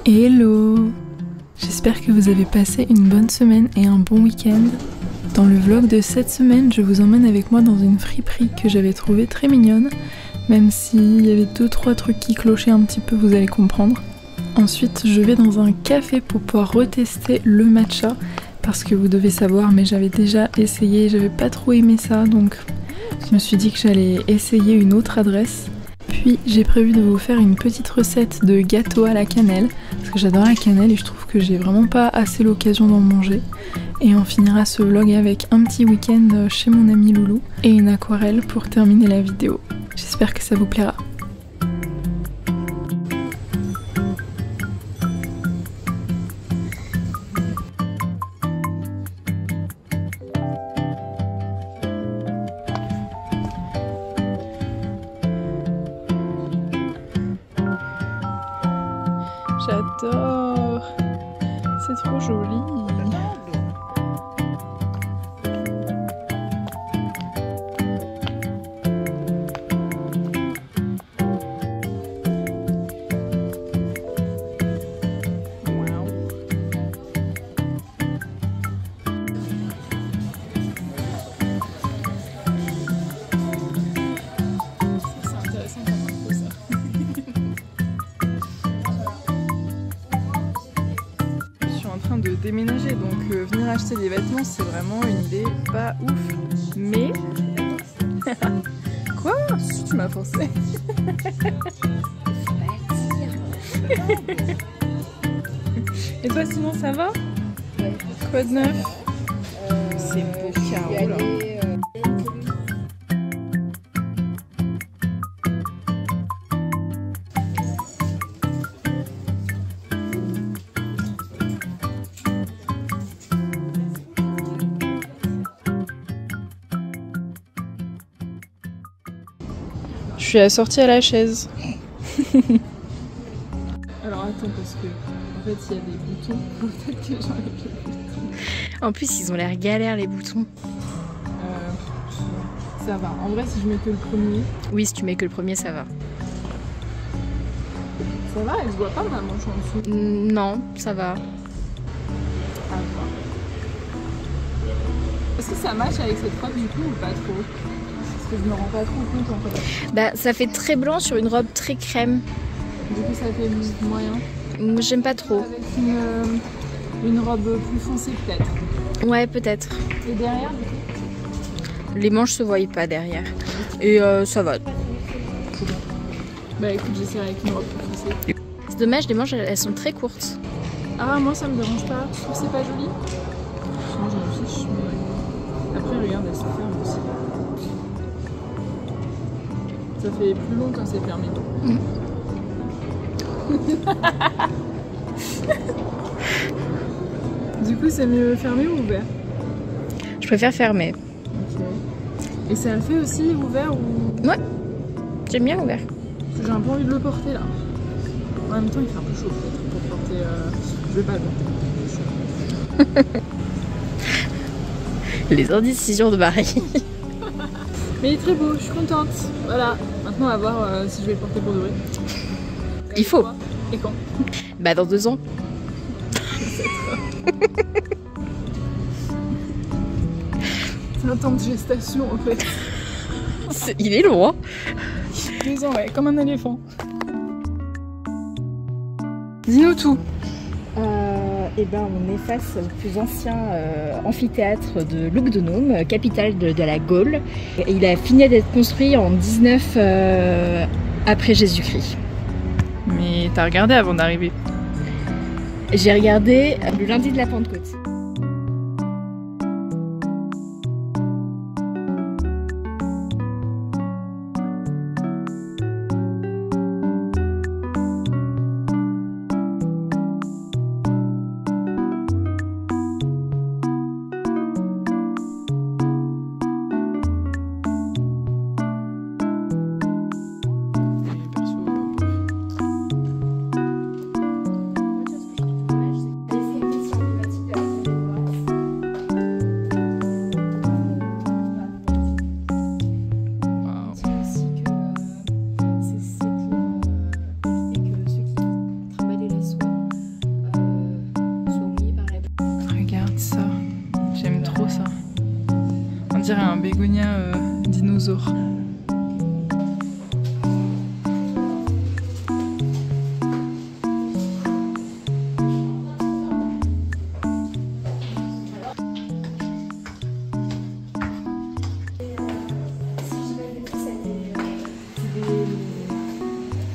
Hello! J'espère que vous avez passé une bonne semaine et un bon week-end. Dans le vlog de cette semaine, je vous emmène avec moi dans une friperie que j'avais trouvée très mignonne, même s'il y avait 2-3 trucs qui clochaient un petit peu, vous allez comprendre. Ensuite, je vais dans un café pour pouvoir retester le matcha, parce que vous devez savoir, mais j'avais déjà essayé, j'avais pas trop aimé ça, donc je me suis dit que j'allais essayer une autre adresse. Puis j'ai prévu de vous faire une petite recette de gâteau à la cannelle, parce que j'adore la cannelle et je trouve que j'ai vraiment pas assez l'occasion d'en manger. Et on finira ce vlog avec un petit week-end chez mon ami Loulou et une aquarelle pour terminer la vidéo. J'espère que ça vous plaira. J'adore, c'est trop joli. De déménager, donc venir acheter des vêtements c'est vraiment une idée pas ouf, mais quoi? Si tu m'as forcé. Et toi sinon ça va? Ouais. Quoi de neuf? C'est beau carreau là. Je suis assortie à la chaise. Alors attends, parce que en fait il y a des boutons. Peut-être que j'enlève les boutons. En plus ils ont l'air galères les boutons. Ça va. En vrai si je mets que le premier. Oui, si tu mets que le premier ça va. Ça va, elle se voit pas ma manche en dessous. Non, ça va. À voir. Est-ce que ça match avec cette robe du coup ou pas trop? Je me rends pas trop compte en fait. Bah ça fait très blanc sur une robe très crème. Du coup ça fait moyen. Moi j'aime pas trop. Avec une robe plus foncée peut-être. Ouais peut-être. Et derrière du coup? Les manches se voient pas derrière. Et ça va. Bah écoute j'essaierai avec une robe plus foncée. C'est dommage, les manches elles sont très courtes. Ah moi ça me dérange pas. Je trouve que c'est pas joli. Sinon je m'en fiche. Mais... Après regarde elle se ferme aussi. Ça fait plus long quand c'est fermé. Du coup, c'est mieux fermé ou ouvert? Je préfère fermer. Ok. Et ça le fait aussi ouvert ou... Ouais, j'aime bien ouvert. J'ai un peu envie de le porter là. En même temps, il fait un peu chaud pour porter... Je vais pas le porter. Les indécisions de Marie. Mais il est très beau, je suis contente. Voilà. Maintenant, on va voir si je vais le porter pour de vrai. Il faut. Et quand? Bah dans 2 ans. C'est un temps de gestation en fait. Il est long hein. 2 ans, ouais, comme un éléphant. Dis-nous tout. Eh ben, on est face au plus ancien amphithéâtre de Lugdunum, capitale de la Gaule. Et il a fini d'être construit en 19 après Jésus-Christ. Mais t'as regardé avant d'arriver? J'ai regardé le lundi de la Pentecôte. dirait un bégonia dinosaure.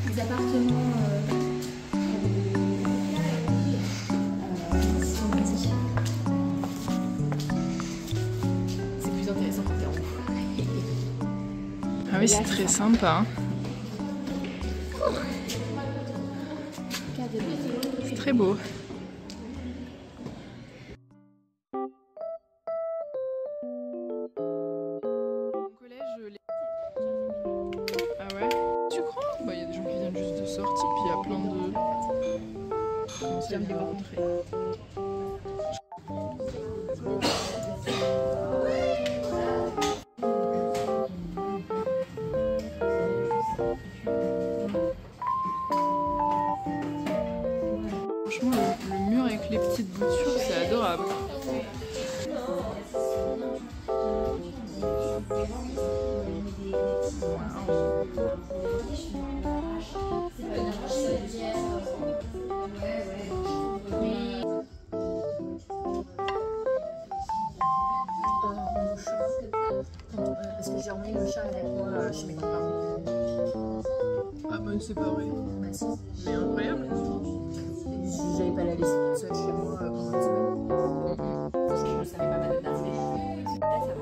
Les appartements c'est plus intéressant que t'es en haut. Ah oui, c'est très sympa. Hein. C'est très beau. Ah ouais? Tu crois? Bah il y a des gens qui viennent juste de sortir, puis il y a plein de... Comment ça, de les rencontrer? Franchement, le mur avec les petites boutures, c'est adorable. Parce que j'ai emmené le chat avec moi chez mes grands-parents. Ah bah c'est pas vrai. Bah si. Mais incroyable. J'avais pas la laisser toute seule chez moi pendant une semaine. Parce que je ne savais pas m'adapter. Là, ça va.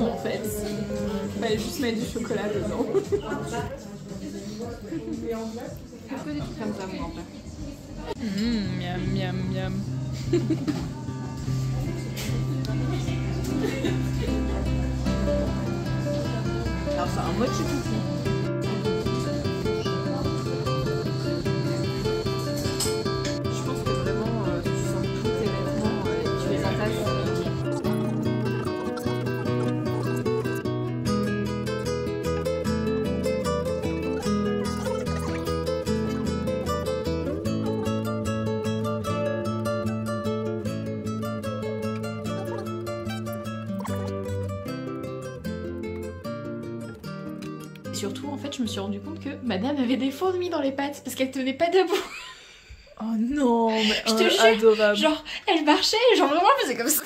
En fait, il fallait juste mettre du chocolat dedans. Que des trucs comme ça, moi, en fait. Miam, miam, miam. Alors, c'est un mochi cookie. Je pense que vraiment, tu sens tous tes vêtements et tu les entasses. Surtout, en fait, je me suis rendu compte que madame avait des fourmis dans les pattes parce qu'elle tenait pas debout. Oh non, mais Je te jure, adorable. genre, elle marchait, genre vraiment, elle faisait comme ça.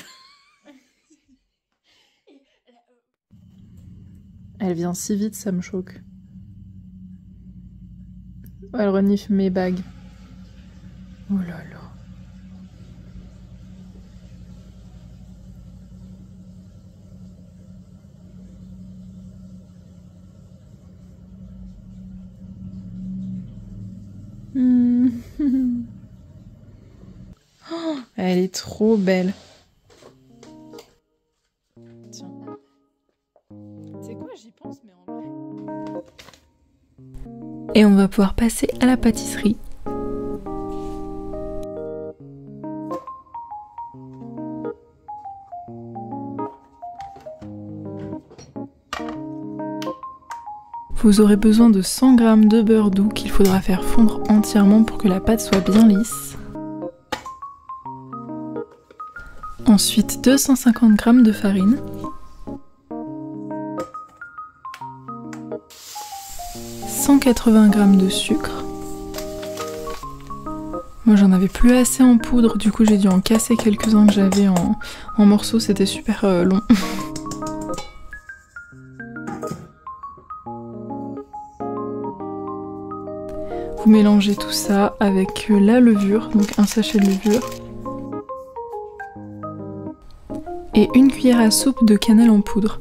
Elle vient si vite, ça me choque. Elle renifle mes bagues. Oh là là. Oh, elle est trop belle. Tiens. C'est quoi, j'y pense, mais en vrai. Et on va pouvoir passer à la pâtisserie. Vous aurez besoin de 100 g de beurre doux qu'il faudra faire fondre entièrement pour que la pâte soit bien lisse. Ensuite 250 g de farine. « 180 g de sucre. Moi j'en avais plus assez en poudre, du coup j'ai dû en casser quelques-uns que j'avais en morceaux, c'était super long. Vous mélangez tout ça avec la levure, donc un sachet de levure. Et une cuillère à soupe de cannelle en poudre.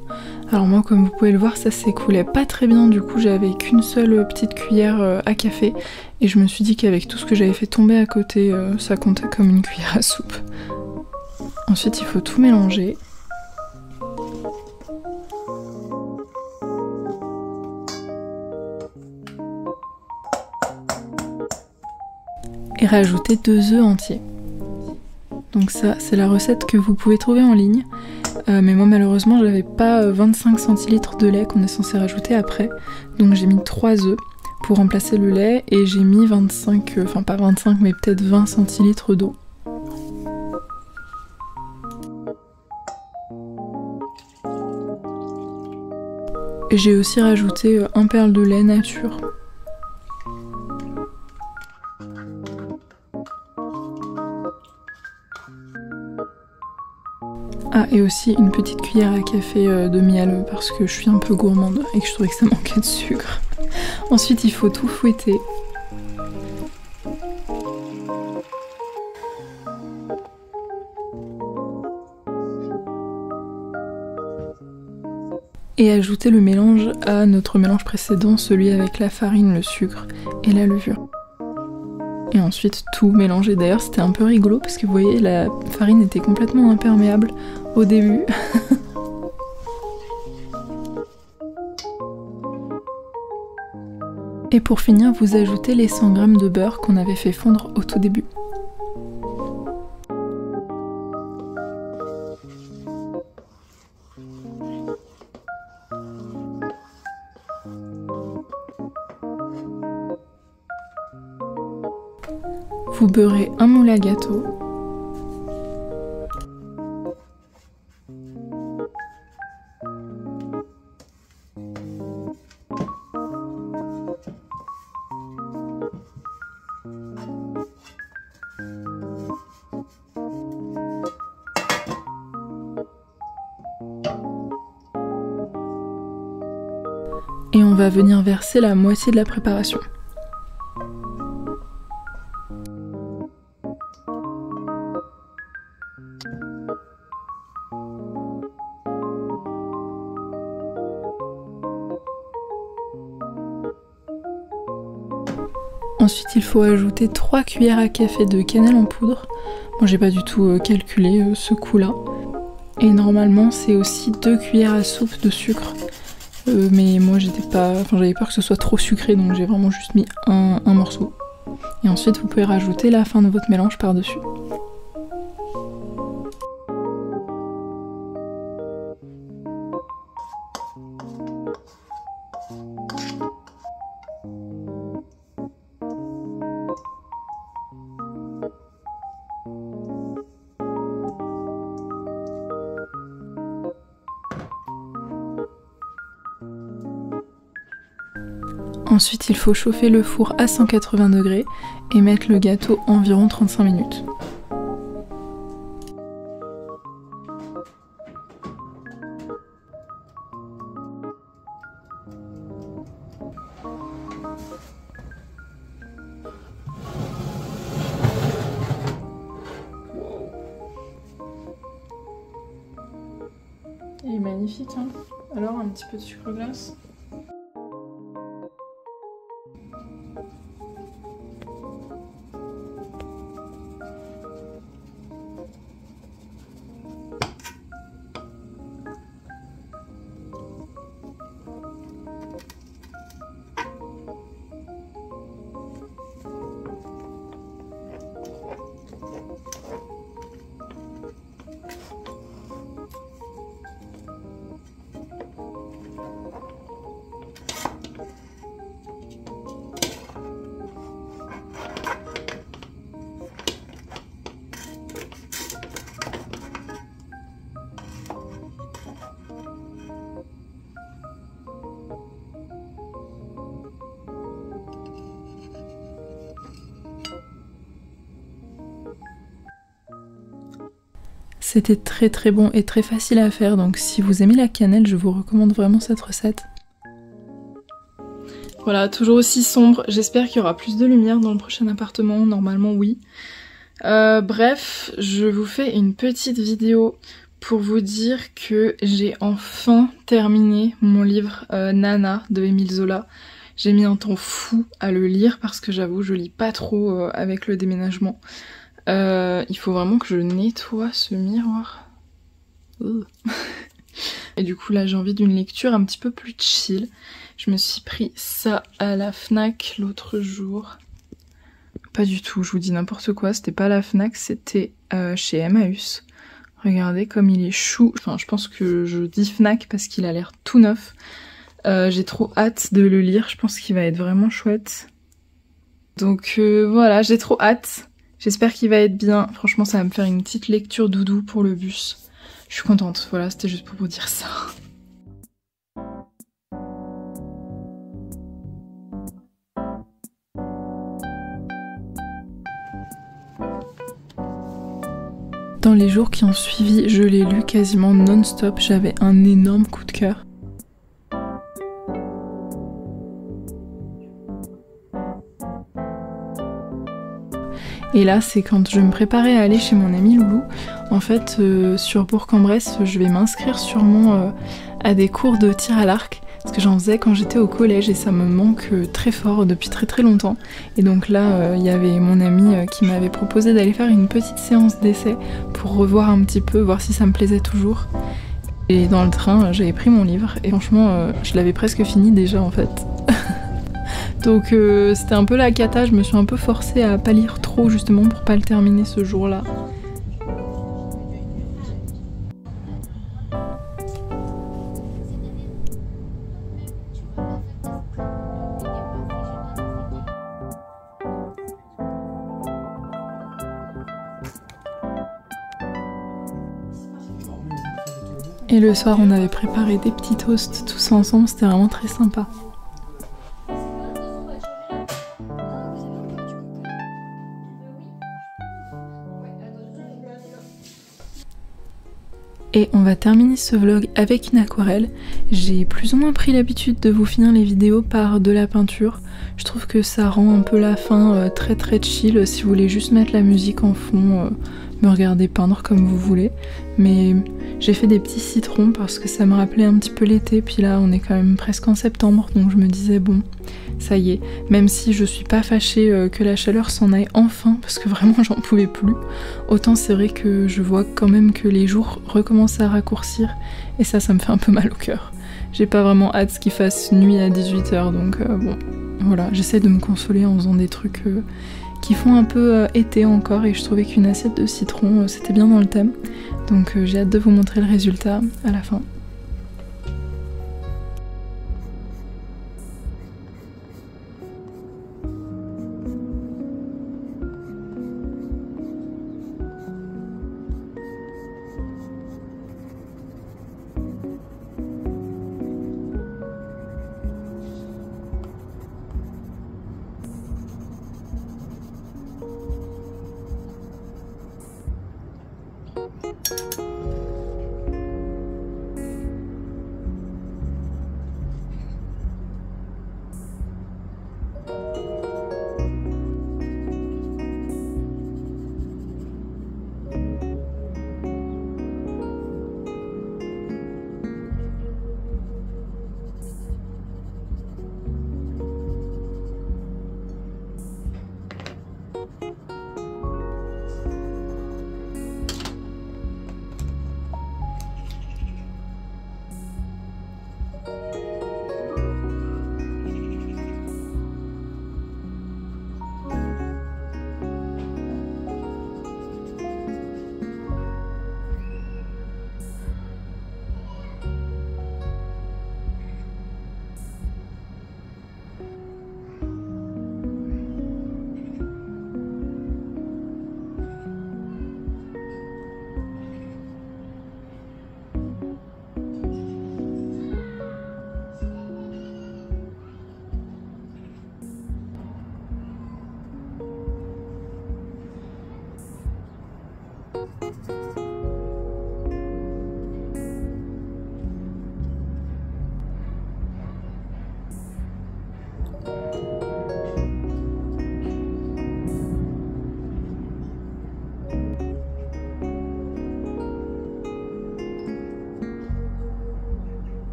Alors moi, comme vous pouvez le voir, ça s'écoulait pas très bien, du coup j'avais qu'une seule petite cuillère à café. Et je me suis dit qu'avec tout ce que j'avais fait tomber à côté, ça comptait comme une cuillère à soupe. Ensuite, il faut tout mélanger. et rajouter 2 œufs entiers. Donc ça, c'est la recette que vous pouvez trouver en ligne. Mais moi malheureusement j'avais pas 25 centilitres de lait qu'on est censé rajouter après. Donc j'ai mis 3 œufs pour remplacer le lait et j'ai mis 25, enfin pas 25 mais peut-être 20 centilitres d'eau. Et j'ai aussi rajouté un perle de lait nature. Ah, et aussi une petite cuillère à café de miel parce que je suis un peu gourmande et que je trouvais que ça manquait de sucre. Ensuite, il faut tout fouetter. Et ajouter le mélange à notre mélange précédent, celui avec la farine, le sucre et la levure. Et ensuite tout mélanger. D'ailleurs c'était un peu rigolo parce que vous voyez la farine était complètement imperméable au début. Et pour finir vous ajoutez les 100 g de beurre qu'on avait fait fondre au tout début. Vous beurrez un moule à gâteau. Et on va venir verser la moitié de la préparation. Ensuite il faut ajouter 3 cuillères à café de cannelle en poudre. Moi j'ai pas du tout calculé ce coup là. Et normalement c'est aussi 2 cuillères à soupe de sucre. Mais moi j'avais peur que ce soit trop sucré donc j'ai vraiment juste mis un morceau. Et ensuite vous pouvez rajouter la fin de votre mélange par dessus. Ensuite, il faut chauffer le four à 180 degrés et mettre le gâteau environ 35 minutes. Il est magnifique, hein? Alors, un petit peu de sucre glace. C'était très très bon et très facile à faire, donc si vous aimez la cannelle, je vous recommande vraiment cette recette. Voilà, toujours aussi sombre, j'espère qu'il y aura plus de lumière dans le prochain appartement, normalement oui. Bref, je vous fais une petite vidéo pour vous dire que j'ai enfin terminé mon livre Nana de Émile Zola. J'ai mis un temps fou à le lire parce que j'avoue je lis pas trop avec le déménagement. Il faut vraiment que je nettoie ce miroir. Et du coup là j'ai envie d'une lecture un petit peu plus chill. Je me suis pris ça à la Fnac l'autre jour Pas du tout, je vous dis n'importe quoi, c'était pas à la Fnac, c'était chez Emmaüs. Regardez comme il est chou, enfin je pense que je dis Fnac parce qu'il a l'air tout neuf. J'ai trop hâte de le lire, je pense qu'il va être vraiment chouette. Donc voilà, j'ai trop hâte, j'espère qu'il va être bien. Franchement ça va me faire une petite lecture doudou pour le bus. Je suis contente, voilà, c'était juste pour vous dire ça. Dans les jours qui ont suivi, je l'ai lu quasiment non-stop, j'avais un énorme coup de cœur. Et là, c'est quand je me préparais à aller chez mon ami Loulou. En fait, sur Bourg-en-Bresse, je vais m'inscrire sûrement à des cours de tir à l'arc. Parce que j'en faisais quand j'étais au collège et ça me manque très fort depuis très longtemps. Et donc là, il y avait mon ami qui m'avait proposé d'aller faire une petite séance d'essai pour revoir un petit peu, voir si ça me plaisait toujours. Et dans le train, j'avais pris mon livre et franchement, je l'avais presque fini déjà en fait. Donc c'était un peu la cata, je me suis un peu forcée à pas lire trop justement pour pas le terminer ce jour-là. Et le soir, on avait préparé des petits toasts tous ensemble, c'était vraiment très sympa. Et on va terminer ce vlog avec une aquarelle. J'ai plus ou moins pris l'habitude de vous finir les vidéos par de la peinture. Je trouve que ça rend un peu la fin très chill. Si vous voulez juste mettre la musique en fond, me regarder peindre comme vous voulez. Mais j'ai fait des petits citrons parce que ça me rappelait un petit peu l'été. Puis là on est quand même presque en septembre, donc je me disais bon, ça y est. Même si je suis pas fâchée que la chaleur s'en aille enfin, parce que vraiment j'en pouvais plus. Autant c'est vrai que je vois quand même que les jours recommencent à raccourcir. Et ça me fait un peu mal au cœur. J'ai pas vraiment hâte qu'il fasse nuit à 18 h, donc bon, voilà. J'essaie de me consoler en faisant des trucs qui font un peu été encore, et je trouvais qu'une assiette de citron c'était bien dans le thème. Donc j'ai hâte de vous montrer le résultat à la fin.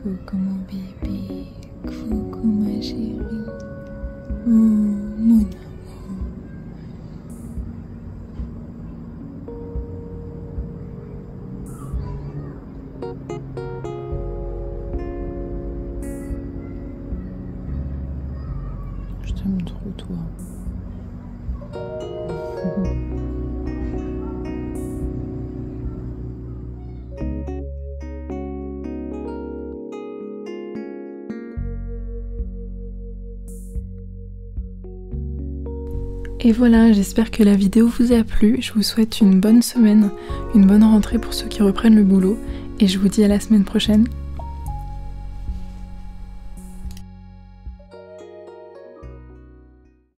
Coucou mon bébé, coucou ma chérie, oh mon amour. Je t'aime trop toi. Et voilà, j'espère que la vidéo vous a plu. Je vous souhaite une bonne semaine, une bonne rentrée pour ceux qui reprennent le boulot. Et je vous dis à la semaine prochaine.